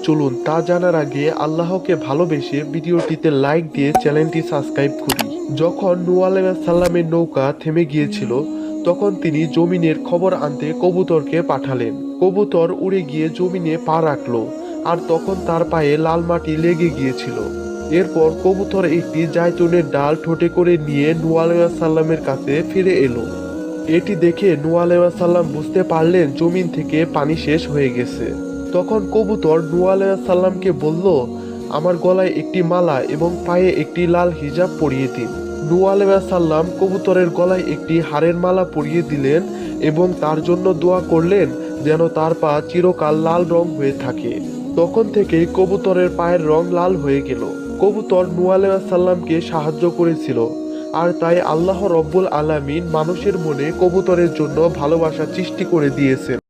চলুন তা জানার আগে আল্লাহকে ভালোবেসে ভিডিওটিতে লাইক দিয়ে চ্যানেলটি সাবস্ক্রাইব করি। যখন নূহ আলাইহিস সালামের নৌকা থেমে গিয়েছিল, তখন তিনি জমিনের খবর আনতে কবুতরকে পাঠালেন। কবুতর উড়ে গিয়ে জমিনে পা রাখলো, আর তখন তার পায়ে লাল মাটি লেগে গিয়েছিল। এরপর কবুতর একটি জায়তুনের ডাল ঠোঁটে করে নিয়ে নূহ আলাইহিস সালামের কাছে ফিরে এলো। এটি দেখে নূহ আলাইহিস সালাম বুঝতে পারলেন জমিন থেকে পানি শেষ হয়ে গেছে। তখন কবুতর নূহ আলাইহিস সালামকে বলল, আমার গলায় একটি মালা এবং পায়ে একটি লাল হিজাব পরিয়ে দিন। নূহ আলাইহিস সালাম কবুতরের গলায় একটি হারের মালা পরিয়ে দিলেন এবং তার জন্য দোয়া করলেন যেন তার পা চিরকাল লাল রং হয়ে থাকে। তখন থেকেই কবুতরের পায়ের রং লাল হয়ে গেল। কবুতর নূহ আলাইহিস সালামকে সাহায্য করেছিল, আর তাই আল্লাহ রব্বুল আলামিন মানুষের মনে কবুতরের জন্য ভালোবাসা সৃষ্টি করে দিয়েছেন।